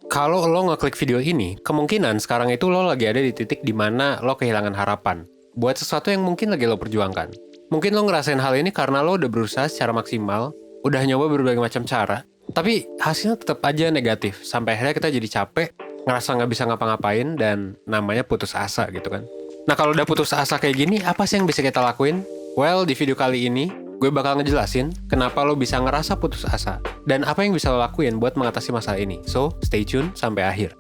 Kalau lo ngeklik video ini, kemungkinan sekarang itu lo lagi ada di titik di mana lo kehilangan harapan buat sesuatu yang mungkin lagi lo perjuangkan. Mungkin lo ngerasain hal ini karena lo udah berusaha secara maksimal, udah nyoba berbagai macam cara, tapi hasilnya tetap aja negatif. Sampai akhirnya kita jadi capek, ngerasa nggak bisa ngapa-ngapain, dan namanya putus asa gitu kan. Nah kalau udah putus asa kayak gini, apa sih yang bisa kita lakuin? Well, di video kali ini, gue bakal ngejelasin kenapa lo bisa ngerasa putus asa dan apa yang bisa lo lakuin buat mengatasi masalah ini. So, stay tune sampai akhir.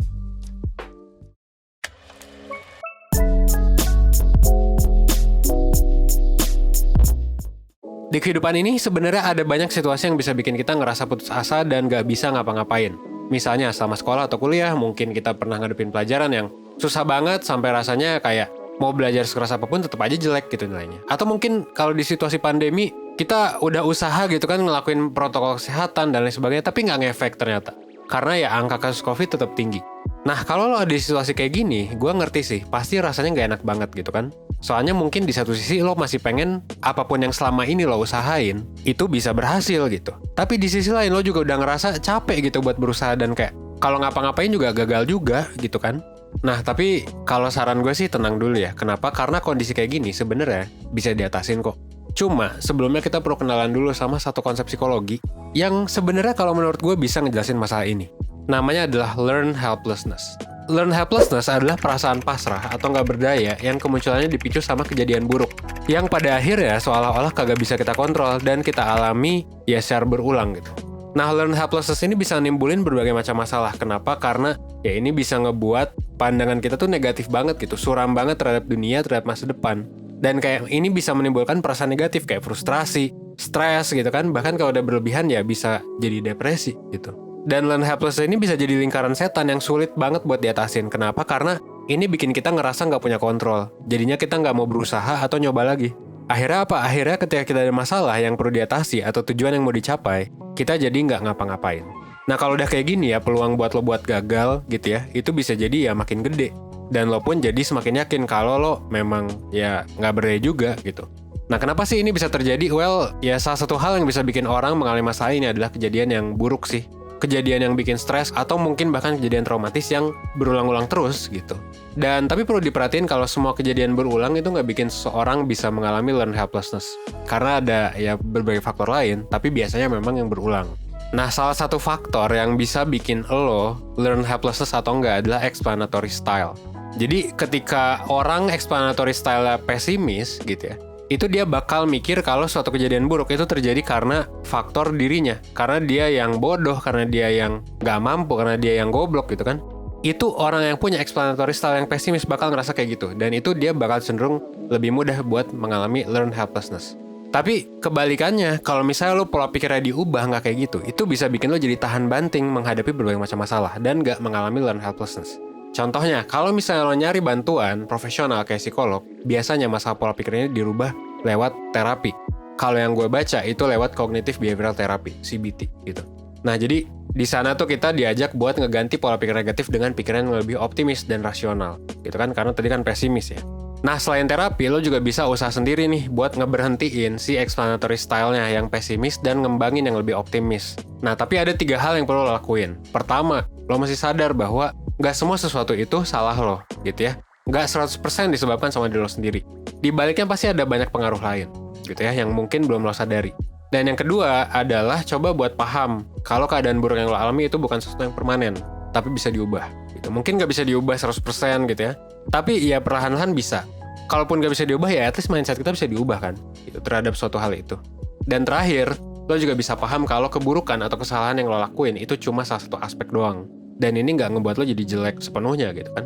Di kehidupan ini sebenarnya ada banyak situasi yang bisa bikin kita ngerasa putus asa dan gak bisa ngapa-ngapain. Misalnya selama sekolah atau kuliah, mungkin kita pernah ngadepin pelajaran yang susah banget sampai rasanya kayak mau belajar sekeras apapun tetap aja jelek gitu nilainya. Atau mungkin kalau di situasi pandemi, kita udah usaha gitu kan ngelakuin protokol kesehatan dan lain sebagainya, tapi nggak ngefek ternyata. Karena ya angka kasus COVID tetap tinggi. Nah kalau lo ada di situasi kayak gini, gue ngerti sih, pasti rasanya nggak enak banget gitu kan. Soalnya mungkin di satu sisi lo masih pengen apapun yang selama ini lo usahain, itu bisa berhasil gitu. Tapi di sisi lain lo juga udah ngerasa capek gitu buat berusaha dan kayak kalau ngapa-ngapain juga gagal juga gitu kan. Nah tapi kalau saran gue sih tenang dulu ya. Kenapa? Karena kondisi kayak gini sebenarnya bisa diatasin kok. Cuma sebelumnya kita perlu kenalan dulu sama satu konsep psikologi yang sebenarnya kalau menurut gue bisa ngejelasin masalah ini. Namanya adalah learned helplessness. Learned helplessness adalah perasaan pasrah atau nggak berdaya yang kemunculannya dipicu sama kejadian buruk yang pada akhirnya seolah-olah kagak bisa kita kontrol dan kita alami ya secara berulang gitu. Nah, learned helplessness ini bisa nimbulin berbagai macam masalah. Kenapa? Karena ya ini bisa ngebuat pandangan kita tuh negatif banget gitu, suram banget terhadap dunia, terhadap masa depan. Dan kayak ini bisa menimbulkan perasaan negatif kayak frustrasi, stres gitu kan. Bahkan kalau udah berlebihan ya bisa jadi depresi gitu. Dan learned helplessness ini bisa jadi lingkaran setan yang sulit banget buat diatasin. Kenapa? Karena ini bikin kita ngerasa nggak punya kontrol. Jadinya kita nggak mau berusaha atau nyoba lagi. Akhirnya apa? Akhirnya ketika kita ada masalah yang perlu diatasi atau tujuan yang mau dicapai, kita jadi nggak ngapa-ngapain. Nah kalau udah kayak gini ya, peluang buat lo buat gagal gitu ya, itu bisa jadi ya makin gede. Dan lo pun jadi semakin yakin kalau lo memang ya nggak berdaya juga gitu. Nah kenapa sih ini bisa terjadi? Well, ya salah satu hal yang bisa bikin orang mengalami masalah ini adalah kejadian yang buruk sih. Kejadian yang bikin stres atau mungkin bahkan kejadian traumatis yang berulang-ulang terus gitu. Dan tapi perlu diperhatiin kalau semua kejadian berulang itu nggak bikin seseorang bisa mengalami learned helplessness. Karena ada ya berbagai faktor lain, tapi biasanya memang yang berulang. Nah salah satu faktor yang bisa bikin lo learned helplessness atau enggak adalah explanatory style. Jadi ketika orang explanatory style pesimis gitu ya, itu dia bakal mikir kalau suatu kejadian buruk itu terjadi karena faktor dirinya. Karena dia yang bodoh, karena dia yang gak mampu, karena dia yang goblok gitu kan. Itu orang yang punya explanatory style yang pesimis bakal ngerasa kayak gitu. Dan itu dia bakal cenderung lebih mudah buat mengalami learned helplessness. Tapi kebalikannya, kalau misalnya lo pola pikirnya diubah gak kayak gitu, itu bisa bikin lo jadi tahan banting menghadapi berbagai macam masalah dan gak mengalami learned helplessness. Contohnya, kalau misalnya lo nyari bantuan profesional kayak psikolog, biasanya masalah pola pikirnya dirubah lewat terapi. Kalau yang gue baca itu lewat cognitive behavioral therapy, CBT gitu. Nah, jadi di sana tuh kita diajak buat ngeganti pola pikir negatif dengan pikiran yang lebih optimis dan rasional, gitu kan? Karena tadi kan pesimis ya. Nah, selain terapi, lo juga bisa usaha sendiri nih buat ngeberhentiin si explanatory style-nya yang pesimis dan ngembangin yang lebih optimis. Nah, tapi ada 3 hal yang perlu lo lakuin. Pertama, lo mesti sadar bahwa nggak semua sesuatu itu salah lo, gitu ya. Nggak 100% disebabkan sama diri lo sendiri. Di baliknya pasti ada banyak pengaruh lain, gitu ya, yang mungkin belum lo sadari. Dan yang kedua adalah coba buat paham kalau keadaan buruk yang lo alami itu bukan sesuatu yang permanen, tapi bisa diubah. Gitu. Mungkin nggak bisa diubah 100% gitu ya, tapi ya perlahan-lahan bisa. Kalaupun nggak bisa diubah ya at least mindset kita bisa diubah kan, gitu, terhadap suatu hal itu. Dan terakhir, lo juga bisa paham kalau keburukan atau kesalahan yang lo lakuin itu cuma salah satu aspek doang. Dan ini nggak ngebuat lo jadi jelek sepenuhnya gitu kan.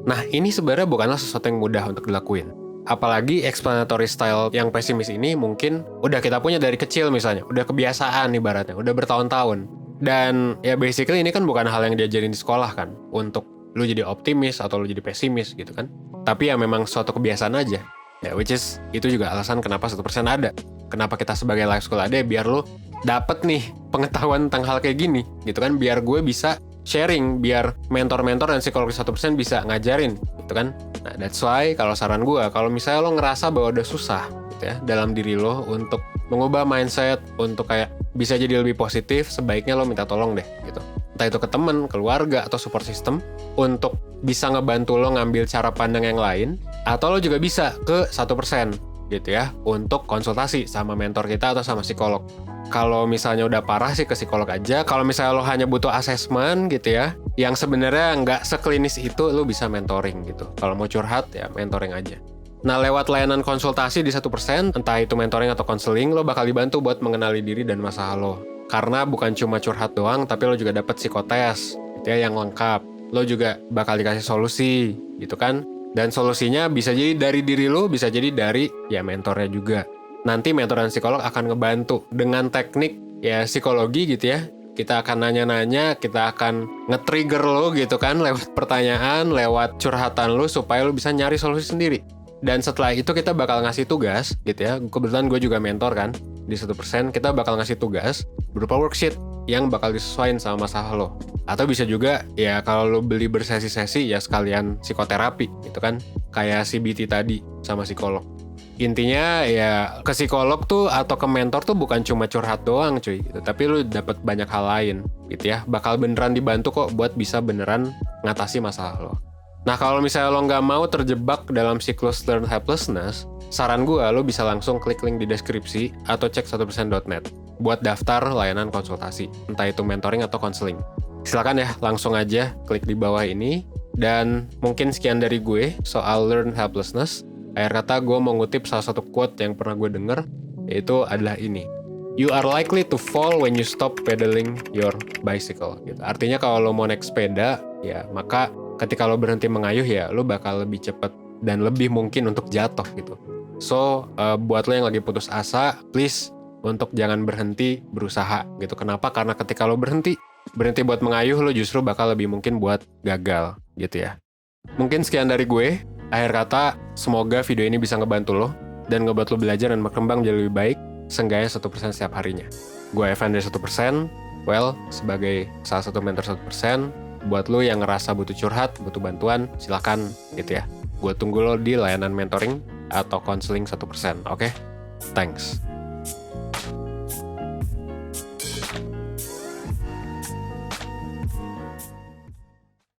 Nah, ini sebenarnya bukanlah sesuatu yang mudah untuk dilakuin. Apalagi explanatory style yang pesimis ini mungkin udah kita punya dari kecil misalnya. Udah kebiasaan ibaratnya, udah bertahun-tahun. Dan ya basically ini kan bukan hal yang diajarin di sekolah kan. Untuk lu jadi optimis atau lu jadi pesimis gitu kan. Tapi ya memang suatu kebiasaan aja. Ya which is itu juga alasan kenapa 1% ada. Kenapa kita sebagai life school ada ya biar lu dapet nih pengetahuan tentang hal kayak gini. Gitu kan, biar gue bisa sharing, biar mentor-mentor dan psikolog 1% bisa ngajarin, gitu kan. Nah, that's why kalau saran gue, kalau misalnya lo ngerasa bahwa udah susah, gitu ya, dalam diri lo untuk mengubah mindset, untuk kayak bisa jadi lebih positif, sebaiknya lo minta tolong deh, gitu. entah itu ke temen, keluarga, atau support system, untuk bisa ngebantu lo ngambil cara pandang yang lain, atau lo juga bisa ke 1% gitu ya, untuk konsultasi sama mentor kita atau sama psikolog. Kalau misalnya udah parah sih ke psikolog aja. Kalau misalnya lo hanya butuh assessment gitu ya, yang sebenarnya nggak seklinis itu, lo bisa mentoring gitu. Kalau mau curhat ya mentoring aja. Nah, lewat layanan konsultasi di 1%, entah itu mentoring atau konseling, lo bakal dibantu buat mengenali diri dan masalah lo. Karena bukan cuma curhat doang, tapi lo juga dapat psikotes gitu ya, yang lengkap. Lo juga bakal dikasih solusi gitu kan. Dan solusinya bisa jadi dari diri lo, bisa jadi dari ya mentornya juga. Nanti mentor dan psikolog akan ngebantu dengan teknik ya psikologi gitu ya. Kita akan nanya-nanya, kita akan nge-trigger lo gitu kan lewat pertanyaan, lewat curhatan lo supaya lo bisa nyari solusi sendiri. Dan setelah itu kita bakal ngasih tugas gitu ya. Kebetulan gue juga mentor kan di 1%, kita bakal ngasih tugas berupa worksheet yang bakal disesuaikan sama masalah lo. Atau bisa juga ya kalau lo beli bersesi-sesi ya sekalian psikoterapi gitu kan. Kayak CBT tadi sama psikolog. Intinya ya ke psikolog tuh atau ke mentor tuh bukan cuma curhat doang cuy gitu, tapi lu dapat banyak hal lain gitu ya. Bakal beneran dibantu kok buat bisa beneran ngatasi masalah lo. Nah, kalau misalnya lo nggak mau terjebak dalam siklus learn helplessness, saran gue lo bisa langsung klik link di deskripsi atau cek 1%.net buat daftar layanan konsultasi, entah itu mentoring atau konseling. Silakan ya, langsung aja klik di bawah ini. Dan mungkin sekian dari gue soal learn helplessness. Akhir kata gue mau ngutip salah satu quote yang pernah gue denger, yaitu adalah ini. You are likely to fall when you stop pedaling your bicycle. Gitu. Artinya kalau lo mau naik sepeda, ya maka ketika lo berhenti mengayuh ya lo bakal lebih cepat dan lebih mungkin untuk jatuh gitu. So, buat lo yang lagi putus asa, please untuk jangan berhenti berusaha gitu. Kenapa? Karena ketika lo berhenti buat mengayuh, lo justru bakal lebih mungkin buat gagal gitu ya. Mungkin sekian dari gue. Akhir kata, semoga video ini bisa ngebantu lo dan ngebuat lo belajar dan berkembang jadi lebih baik, seenggaknya 1% setiap harinya. Gue Evan dari 1%, well, sebagai salah satu mentor 1%, buat lo yang ngerasa butuh curhat, butuh bantuan, silakan gitu ya. Gue tunggu lo di layanan mentoring atau konseling 1%, oke? Thanks.